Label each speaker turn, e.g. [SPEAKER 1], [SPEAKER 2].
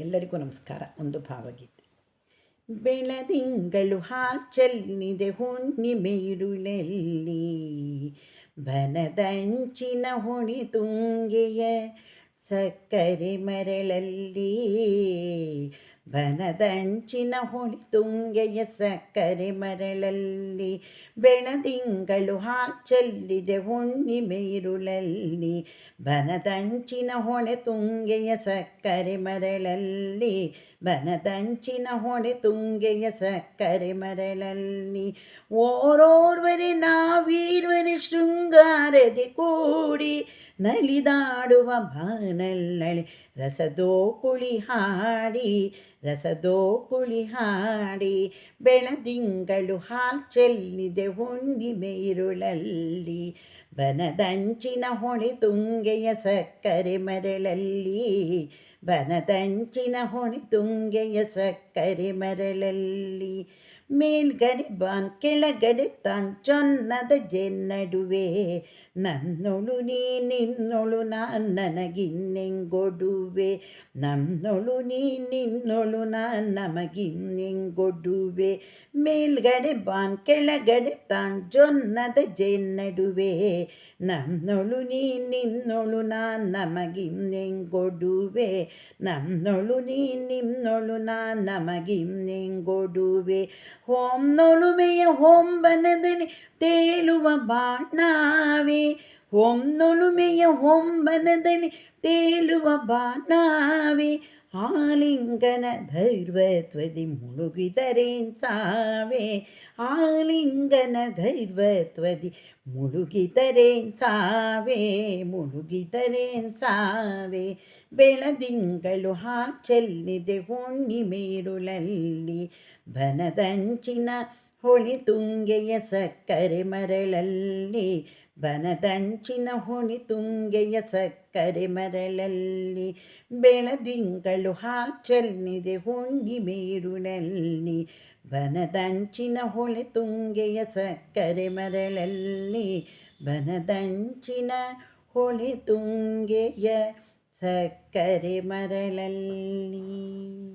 [SPEAKER 1] ಎಲ್ಲರಿಗೂ ನಮಸ್ಕಾರ. ಒಂದು ಭಾವಗೀತೆ. ಬೆಳದಿಂಗಳು ಹಾಲ್ಚೆಲ್ಲಿದೆ ಹುಣ್ಣಿಮೆಯಿರುಳಲ್ಲಿ, ಬನದಂಚಿನ ಹೊಣೆ ತುಂಗೆಯ ಸಕ್ಕರೆ ಮರಳಲ್ಲಿ, ಬನದಂಚಿನ ಹೊಳೆ ತುಂಗೆಯ ಸಕ್ಕರೆ ಮರಳಲ್ಲಿ, ಬೆಳದಿಂಗಳು ಹಾಲ್ಚೆಲ್ಲಿದೆ ಹುಣ್ಣಿಮೆಯಿರುಳಲ್ಲಿ, ಬನದಂಚಿನ ಹೊಳೆ ತುಂಗೆಯ ಸಕ್ಕರೆ ಮರಳಲ್ಲಿ, ಬನದಂಚಿನ ಹೊಳೆ ತುಂಗೆಯ ಸಕ್ಕರೆ ಮರಳಲ್ಲಿ, ಓರೋರ್ವರೆ ನಾವೀರ್ವರೆ ಶೃಂಗಾರದೆ ಕೂಡಿ ನಲಿದಾಡುವ ಬಾನಲ್ಲಳೆ ರಸದೋ ಕುಳಿ ಹಾಡಿ, ರಸದೋ ಕುಳಿ ಹಾಡಿ, ಬೆಳದಿಂಗಳು ಹಾಲ್ಚೆಲ್ಲಿದೆ ಹುಣ್ಣಿಮೆಯಿರುಳಲ್ಲಿ, ಬನದಂಚಿನ ಹೊಳೆ ತುಂಗೆಯ ಸಕ್ಕರೆ ಮರಳಲ್ಲಿ, ಬನದಂಚಿನ ಹೊಳೆ ತುಂಗೆಯ ಸಕ್ಕರೆ ಮರಳಲ್ಲಿ, ಮೇಲ್ಗಡೆ ಬಾನ್ ಕೆಳಗಡೆ ತಾನ್ ಚೊನ್ನದ ಜೆನ್ನಡುವೆ, ನನ್ನೊಳು ನೀ ನಿನ್ನೊಳು ನಾನ್ ನನಗಿನ್ನೆಂಗೊಡುವೆ, ನನ್ನೊಳು ನೀ ನಿನ್ನೊಳು ನಾನ್ ನಮಗಿನ್ನೆಂಗೊಡುವೆ, ಮೇಲ್ಗಡೆ ಬಾನ್ ಕೆಳಗಡೆ ತಾನ್ ಜೊನ್ನದ ಜೆನ್ನಡುವೆ, ನನ್ನೊಳು ನೀ ನಿನ್ನೊಳು ನಾನ್ ನಮಗಿನ್ನೆಂಗೊಡುವೆ, ನನ್ನೊಳು ನೀ ನಿನ್ನೊಳು ನಾನ್ ನಮಗಿನ್ನೆಂಗೊಡುವೆ, ಹೊನ್ನೊಲುಮೆಯ ಹೊಂಬನದಲ್ಲಿ ತೇಲುವ ಬಾಣಾವೆ, ಹೊನ್ನೊಲುಮೆಯ ಹೊಂಬನದಲ್ಲಿ ತೇಲುವ ಬಾಣಾವೆ, ಆಲಿಂಗನ ಧೈರ್ವತ್ವದಿ ಮುಳುಗಿದರೇನ್ ಸಾವೆ, ಆಲಿಂಗನ ಧೈರ್ವತ್ವದಿ ಮುಳುಗಿದರೇನ್ ಸಾವೆ, ಮುಳುಗಿದರೇನ್ ಸಾವೆ, ಬೆಳದಿಂಗಳು ಹಾಲ್ಚೆಲ್ಲಿದೆ ಹುಣ್ಣಿಮೆಯಿರುಳಲ್ಲಿ, ಬನದಂಚಿನ ಹೊಳೆ ತುಂಗೆಯ ಸಕ್ಕರೆ ಮರಳಲ್ಲಿ, ಬನದಂಚಿನ ಹೊಳೆ ತುಂಗೆಯ ಸಕ್ಕರೆ ಮರಳಲ್ಲಿ, ಬೆಳದಿಂಗಳು ಹಾಲ್ಚೆಲ್ಲಿದೆ ಹುಣ್ಣಿಮೆಯಿರುಳಲ್ಲಿ, ಬನದಂಚಿನ ಹೊಳೆ ತುಂಗೆಯ ಸಕ್ಕರೆ ಮರಳಲ್ಲಿ, ಬನದಂಚಿನ ಹೊಳೆ ತುಂಗೆಯ ಸಕ್ಕರೆ ಮರಳಲ್ಲಿ.